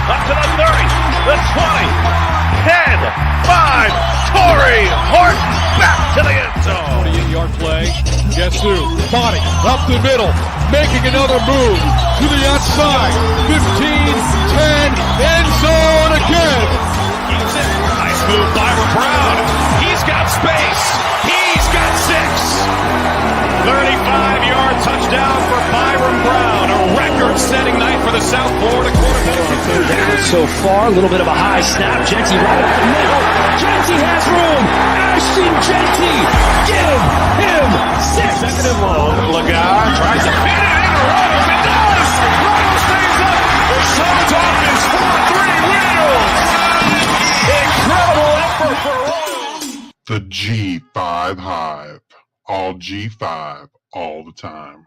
up to the 30, the 20, 10, 5, Torrey Horton back to the end zone. 48-yard play. Guess who? Body up the middle, making another move to the outside. 15, 10, end zone again. Keeps it. Nice move by Brown. He's got space. He's got 6. 35-yard touchdown for Byron Brown. A record-setting night for the South Florida quarterback. Down so far, a little bit of a high snap. Genty right up the middle. Genty has room. Ashton Genty, give him 6. Second and long. Lagar tries to pin it in. Rotos, it does. Rotos stays up. The Suns offense 4-3 wheels. Incredible effort for Rotos. The G5 Hive. All G5, all the time.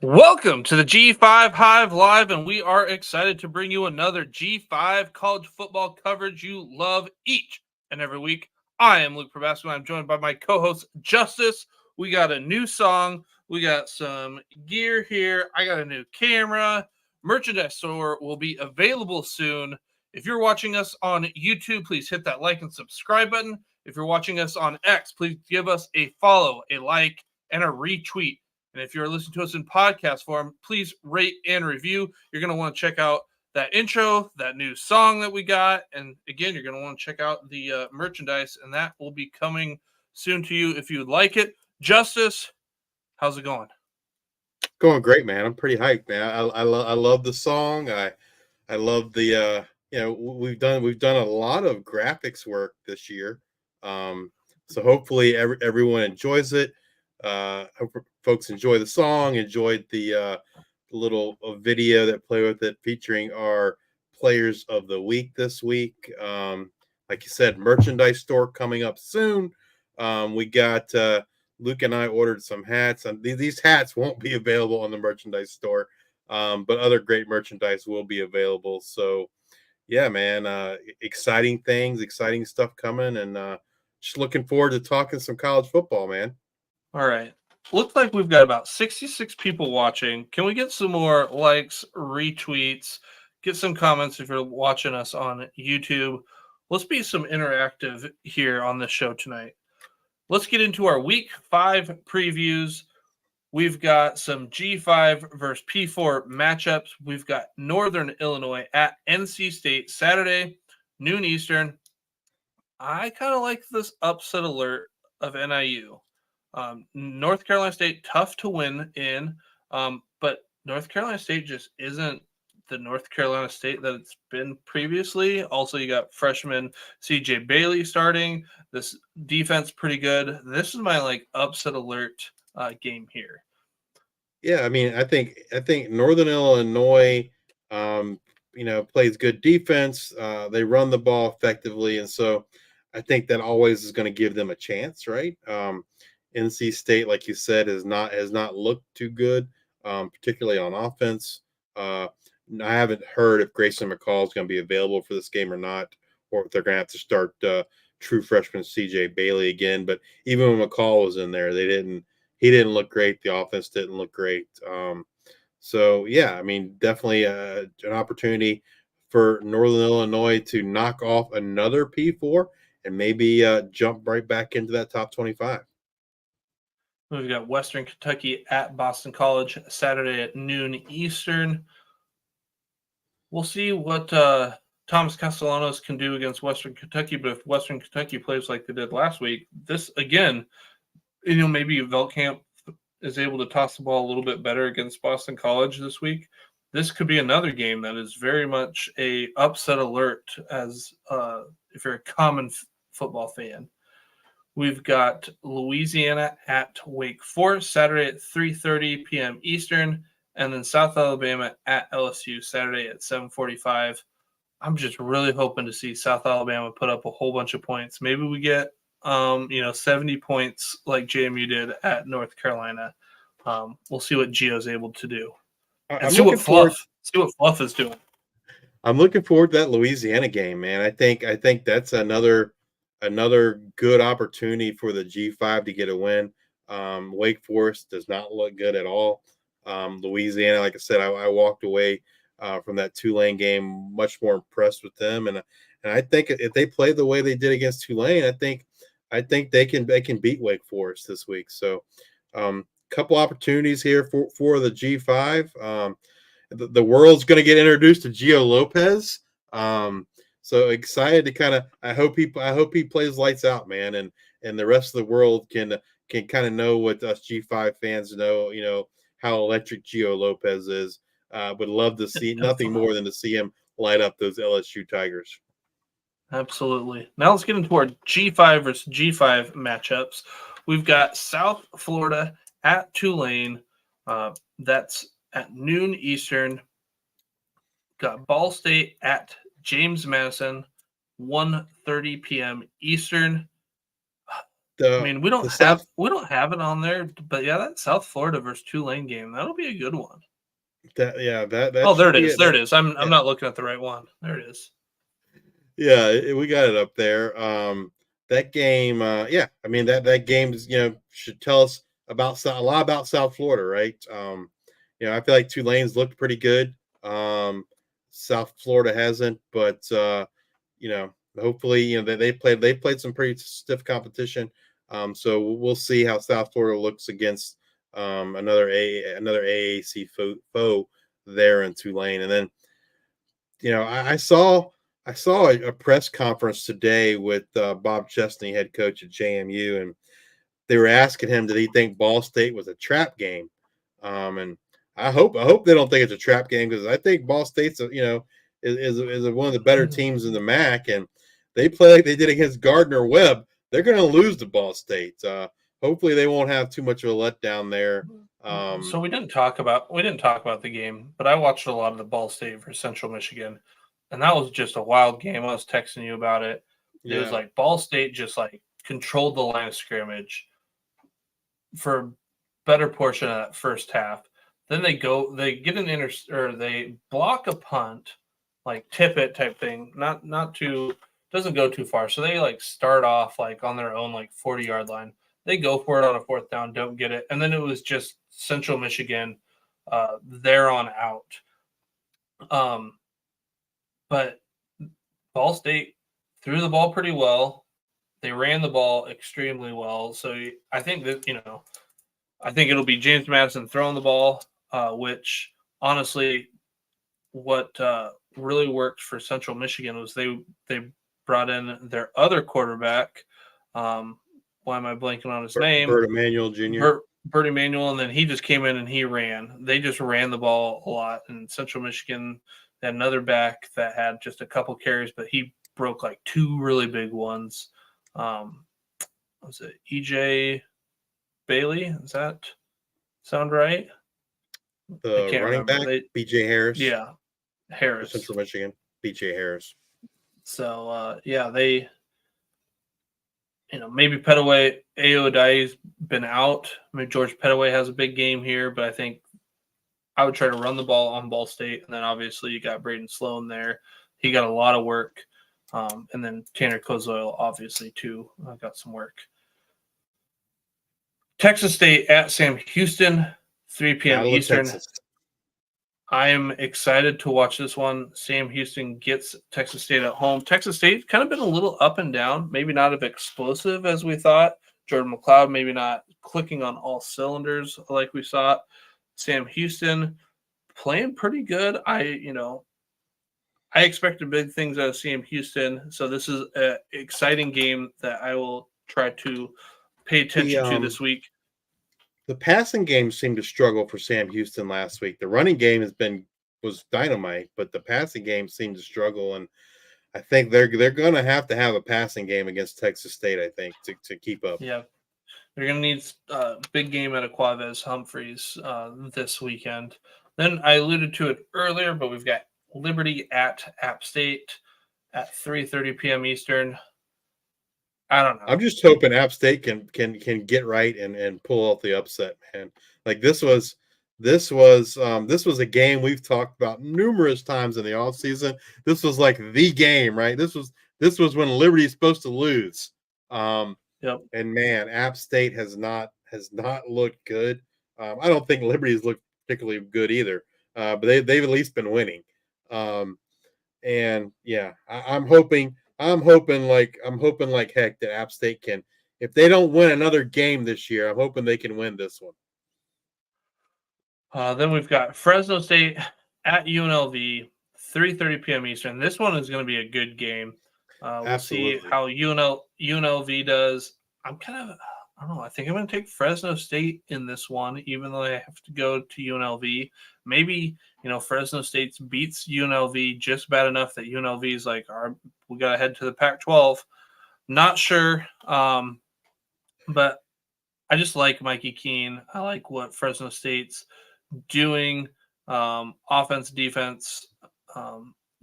Welcome to the G5 Hive Live, and we are excited to bring you another G5 college football coverage you love each and every week. I am Luke Probasco, and I'm joined by my co-host, Justice. We got a new song. We got some gear here. I got a new camera. Merchandise store will be available soon. If you're watching us on YouTube, please hit that like and subscribe button. If you're watching us on X, please give us a follow, a like, and a retweet. And if you're listening to us in podcast form, please rate and review. You're going to want to check out that intro, that new song that we got. And again, you're going to want to check out the merchandise, and that will be coming soon to you if you would like it. Justice, how's it going? Going great, man. I'm pretty hyped, man. I love the song. I love the we've done a lot of graphics work this year. So hopefully everyone enjoys it. Hope folks enjoy the song, enjoyed the little video that play with it featuring our players of the week this week. Like you said, merchandise store coming up soon. We got Luke and I ordered some hats. These hats won't be available on the merchandise store, but other great merchandise will be available. So yeah, man, exciting things, exciting stuff coming, and just looking forward to talking some college football, man. All right. Looks like we've got about 66 people watching. Can we get some more likes, retweets, get some comments if you're watching us on YouTube? Let's be some interactive here on this show tonight. Let's get into our Week 5 previews. We've got some G5 versus P4 matchups. We've got Northern Illinois at NC State Saturday, noon Eastern. I kind of like this upset alert of NIU. North Carolina State, tough to win in, but North Carolina State just isn't the North Carolina State that it's been previously. Also, you got freshman CJ Bailey starting. This defense pretty good. This is my upset alert game here. Yeah, I mean, I think Northern Illinois, plays good defense. They run the ball effectively, and so I think that always is going to give them a chance, right? NC State, like you said, has not looked too good, particularly on offense. I haven't heard if Grayson McCall is going to be available for this game or not, or if they're going to have to start true freshman CJ Bailey again. But even when McCall was in there, he didn't look great. The offense didn't look great. So yeah, I mean, definitely an opportunity for Northern Illinois to knock off another P4 and maybe jump right back into that top 25. We've got Western Kentucky at Boston College Saturday at noon Eastern. We'll see what Thomas Castellanos can do against Western Kentucky, but if Western Kentucky plays like they did last week, this again, maybe Veltkamp is able to toss the ball a little bit better against Boston College this week. This could be another game that is very much a upset alert as if you're a common football fan. We've got Louisiana at Wake Forest Saturday at 3:30 p.m. Eastern, and then South Alabama at LSU Saturday at 7:45. I'm just really hoping to see South Alabama put up a whole bunch of points. Maybe we get 70 points like JMU did at North Carolina. We'll see what Gio's able to do. And see what Fluff is doing. I'm looking forward to that Louisiana game, man. I think that's another good opportunity for the G5 to get a win. Wake Forest does not look good at all. Louisiana, like I said, I walked away from that Tulane game much more impressed with them, and I think if they play the way they did against Tulane, I think they can beat Wake Forest this week. So, couple opportunities here for the G5. The world's going to get introduced to Gio Lopez. So excited to kind of. I hope he plays lights out, man, and the rest of the world can kind of know what us G5 fans know. You know how electric Gio Lopez is. Would love to see nothing more than to see him light up those LSU Tigers. Absolutely. Now let's get into our G5 versus G5 matchups. We've got South Florida at Tulane. That's at noon Eastern. Got Ball State at James Madison, 1:30 p.m. Eastern. I mean, we don't have it on there, but yeah, that South Florida versus Tulane game, that'll be a good one. That oh, there it is. There it is. I'm not looking at the right one. There it is. Yeah, we got it up there. That game, yeah, I mean that game is, should tell us about a lot about South Florida, right? I feel like Tulane's looked pretty good. South Florida hasn't, but hopefully, they played some pretty stiff competition. So we'll see how South Florida looks against another AAC foe there in Tulane. And then, I saw a press conference today with Bob Chesney, head coach at JMU, and they were asking him, did he think Ball State was a trap game? And I hope they don't think it's a trap game, because I think Ball State's is one of the better teams in the MAC, and they play like they did against Gardner Webb. They're going to lose to Ball State. Hopefully, they won't have too much of a letdown there. So we didn't talk about the game, but I watched a lot of the Ball State versus Central Michigan, and that was just a wild game. I was texting you about it. It was like Ball State just like controlled the line of scrimmage for a better portion of that first half. Then they get they block a punt, like tip it type thing, doesn't go too far. So they like start off like on their own like 40-yard line. They go for it on a fourth down, don't get it, and then it was just Central Michigan there on out. But Ball State threw the ball pretty well. They ran the ball extremely well. So I think that I think it'll be James Madison throwing the ball, which honestly, what really worked for Central Michigan was they brought in their other quarterback. Why am I blanking on his name? Bert Emanuel Jr. Bert Emanuel, and then he just came in and he ran. They just ran the ball a lot. And Central Michigan had another back that had just a couple carries, but he broke like two really big ones. Was it EJ Bailey? Does that sound right? The running back, BJ Harris. Yeah, Harris. Central Michigan, BJ Harris. So, they, maybe Petaway, Ayoadeye's been out. I mean, George Petaway has a big game here, but I think I would try to run the ball on Ball State. And then obviously you got Braden Sloan there. He got a lot of work. And then Tanner Kozoil, obviously, too, got some work. Texas State at Sam Houston, 3 p.m. Eastern. Texas. I am excited to watch this one. Sam Houston gets Texas State at home. Texas State kind of been a little up and down, maybe not as explosive as we thought. Jordan McLeod maybe not clicking on all cylinders like we saw. Sam Houston playing pretty good. I expected big things out of Sam Houston, so this is an exciting game that I will try to pay attention to this week. The passing game seemed to struggle for Sam Houston last week. The running game was dynamite, but the passing game seemed to struggle, and I think they're going to have a passing game against Texas State, I think, to keep up. Yeah, they're going to need a big game out of Quavez Humphreys this weekend. Then I alluded to it earlier, but we've got Liberty at App State at 3:30 p.m. Eastern. I don't know. I'm just hoping App State can get right and pull off the upset, man. Like this was a game we've talked about numerous times in the offseason. This was like the game, right? This was when Liberty is supposed to lose. Yep. And man, App State has not looked good. I don't think Liberty has looked particularly good either. But they've at least been winning. And yeah, I'm hoping like heck that App State can. If they don't win another game this year, I'm hoping they can win this one. Then we've got Fresno State at UNLV, 3:30 p.m. Eastern. This one is going to be a good game. We'll see Absolutely. how UNLV does. I don't know. I think I'm going to take Fresno State in this one, even though I have to go to UNLV. Maybe, Fresno State beats UNLV just bad enough that UNLV is like, we got to head to the Pac-12. Not sure. But I just like Mikey Keene. I like what Fresno State's doing, offense, defense.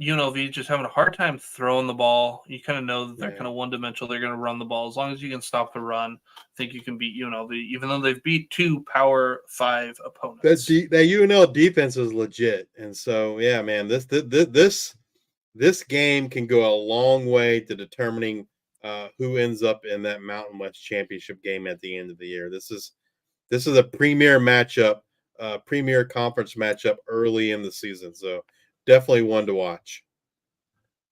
UNLV just having a hard time throwing the ball. You kind of know that they're kind of one-dimensional. They're going to run the ball. As long as you can stop the run, I think you can beat UNLV, even though they've beat 2 Power 5 opponents. That UNL defense is legit, and so yeah, man, this game can go a long way to determining who ends up in that Mountain West championship game at the end of the year. This is a premier matchup, premier conference matchup early in the season. So definitely one to watch.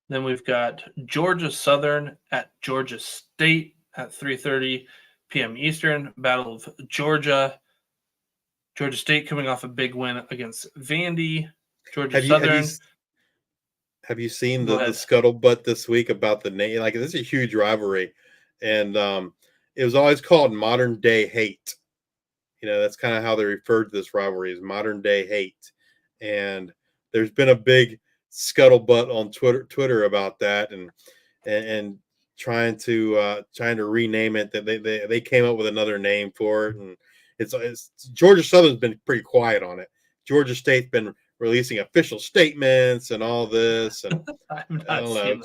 Then we've got Georgia Southern at Georgia State at 3:30 p.m. Eastern. Battle of Georgia. Georgia State coming off a big win against Vandy. Georgia Southern. Have you seen the scuttlebutt this week about the name? Like, this is a huge rivalry, and it was always called modern day hate. That's kind of how they referred to this rivalry, is modern day hate. And there's been a big scuttlebutt on Twitter about that, and trying to rename it. That they came up with another name for it, and it's Georgia Southern's been pretty quiet on it. Georgia State's been releasing official statements and all this, and I don't know,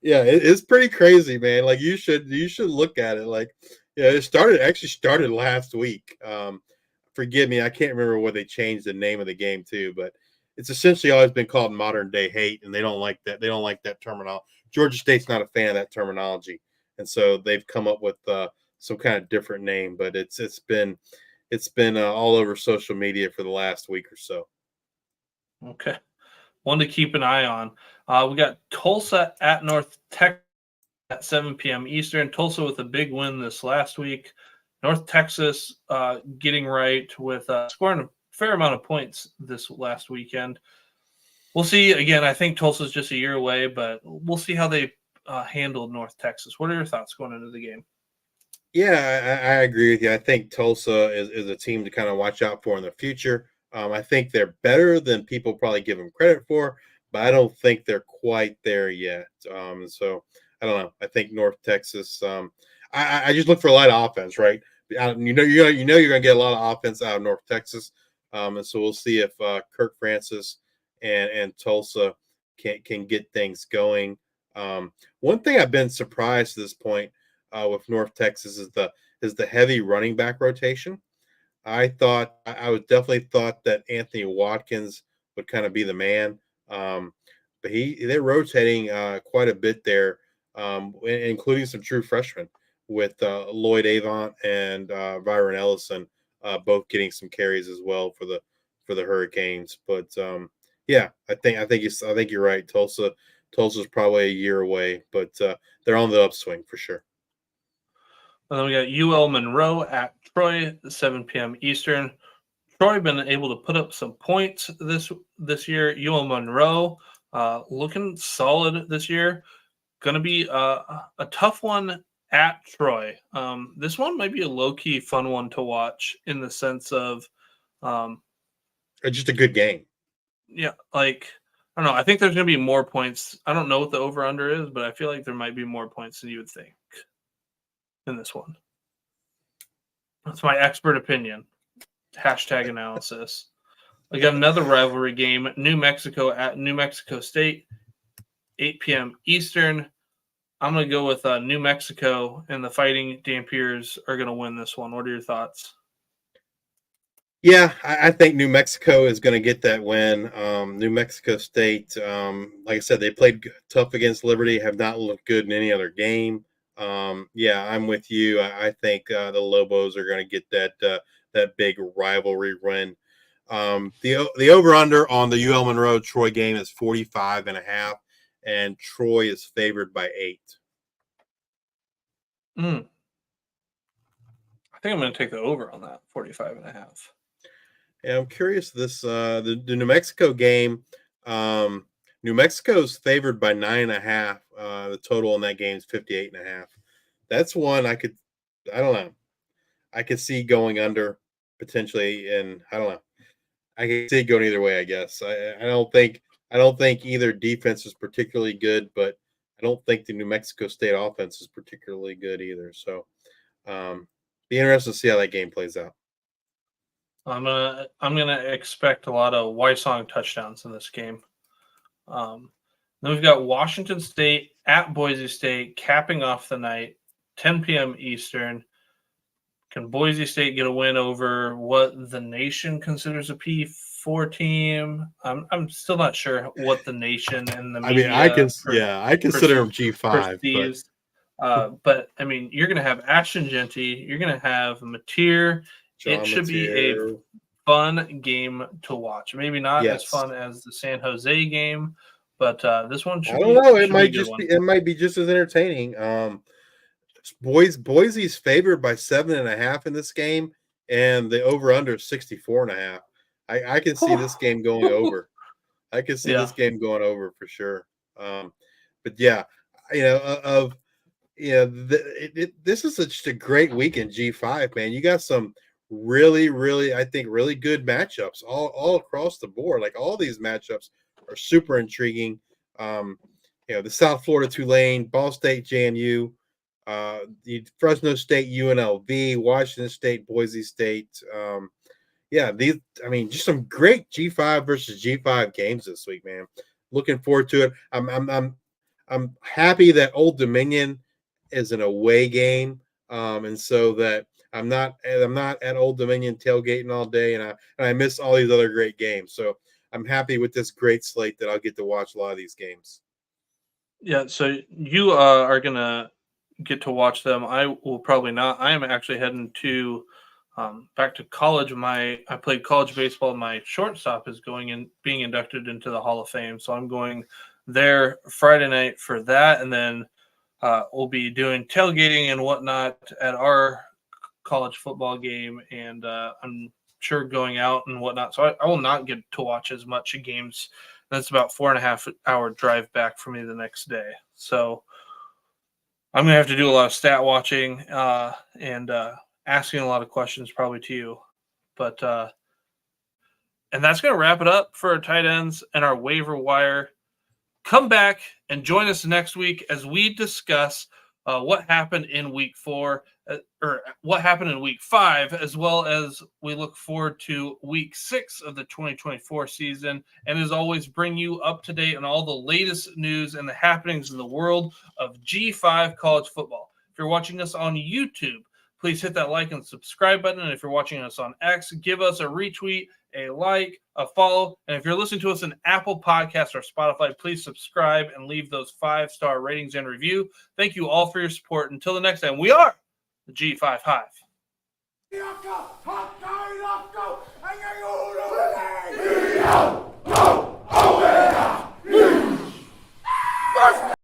it's pretty crazy, man. Like, you should look at it. Like, it started last week. Forgive me, I can't remember what they changed the name of the game to, but it's essentially always been called modern day hate, and they don't like that. They don't like that terminology. Georgia State's not a fan of that terminology, and so they've come up with some kind of different name. But it's been all over social media for the last week or so. Okay. One to keep an eye on. We got Tulsa at North Texas at 7 p.m. Eastern. Tulsa with a big win this last week. North Texas getting right with scoring a fair amount of points this last weekend. We'll see. Again, I think Tulsa's just a year away, but we'll see how they handled North Texas. What are your thoughts going into the game? Yeah, I agree with you. I think Tulsa is a team to kind of watch out for in the future. I think they're better than people probably give them credit for, but I don't think they're quite there yet. So I don't know. I think North Texas. I just look for a lot of offense, right? You're gonna get a lot of offense out of North Texas, and so we'll see if Kirk Francis and Tulsa can get things going. One thing I've been surprised to this point with North Texas is the heavy running back rotation. I was definitely thought that Anthony Watkins would kind of be the man, but they're rotating quite a bit there, including some true freshmen with Lloyd Avant and Byron Ellison both getting some carries as well for the Hurricanes. But yeah, I think you're right. Tulsa's probably a year away, but they're on the upswing for sure. And then we got UL Monroe at Troy, 7 p.m. Eastern. Troy been able to put up some points this year. UL Monroe looking solid this year. Going to be a tough one at Troy. This one might be a low-key fun one to watch in the sense of just a good game. Yeah, like, I don't know. I think there's going to be more points. I don't know what the over-under is, but I feel like there might be more points than you would think in this one. That's my expert opinion. Hashtag analysis. We got another rivalry game, New Mexico at New Mexico State, 8 p.m. Eastern. I'm going to go with New Mexico, and the Fighting Dampiers are going to win this one. What are your thoughts? Yeah, I think New Mexico is going to get that win. New Mexico State, like I said, they played tough against Liberty, have not looked good in any other game. Yeah, I'm with you. I think the Lobos are going to get that big rivalry win. The over-under on the UL Monroe Troy game is 45.5, and Troy is favored by 8. I think I'm going to take the over on that, 45.5. Yeah, I'm curious. The New Mexico game. New Mexico's favored by 9.5. The total in that game is 58.5. That's one I don't know. I could see going under potentially, and I don't know. I can see it going either way. I guess I don't think either defense is particularly good, but I don't think the New Mexico State offense is particularly good either. So, be interested to see how that game plays out. I'm gonna expect a lot of Wysong touchdowns in this game. Then we've got Washington State at Boise State, capping off the night, 10 p.m. Eastern. Can Boise State get a win over what the nation considers a P4 team? I'm still not sure what the nation and the media. I consider them G5. But I mean, you're going to have Ashton Genty, you're going to have Mateer. It should be a fun game to watch. Maybe not as fun as the San Jose game, but this one should. I don't know. It might be just as entertaining. Boise's favored by 7.5 in this game, and the over/under is 64.5. I can see this game going over. I can see this game going over for sure. But yeah, this is just a great week in G5, man. You got some really, really, I think, really good matchups all across the board. Like all these matchups are super intriguing. The South Florida Tulane, Ball State JMU, the Fresno State UNLV, Washington State, Boise State. Just some great G5 versus G5 games this week, man. Looking forward to it. I'm happy that Old Dominion is an away game, and so that I'm not at Old Dominion tailgating all day, and I miss all these other great games. So I'm happy with this great slate that I'll get to watch a lot of these games. Yeah, so you are gonna get to watch them. I will probably not. I am actually heading to back to college. I played college baseball. My shortstop is being inducted into the Hall of Fame, so I'm going there Friday night for that, and then we'll be doing tailgating and whatnot at our college football game, and I'm sure going out and whatnot. So I will not get to watch as much games. That's about 4.5 hour drive back for me the next day. So I'm going to have to do a lot of stat watching and asking a lot of questions probably to you. But and that's going to wrap it up for our tight ends and our waiver wire. Come back and join us next week as we discuss what happened in week 4 or what happened in week 5, as well as we look forward to week 6 of the 2024 season. And as always, bring you up to date on all the latest news and the happenings in the world of G5 college football. If you're watching us on YouTube, please hit that like and subscribe button. And if you're watching us on X, give us a retweet, a like, a follow. And if you're listening to us on Apple Podcasts or Spotify, please subscribe and leave those 5-star ratings and review. Thank you all for your support. Until the next time, we are the G5 Hive.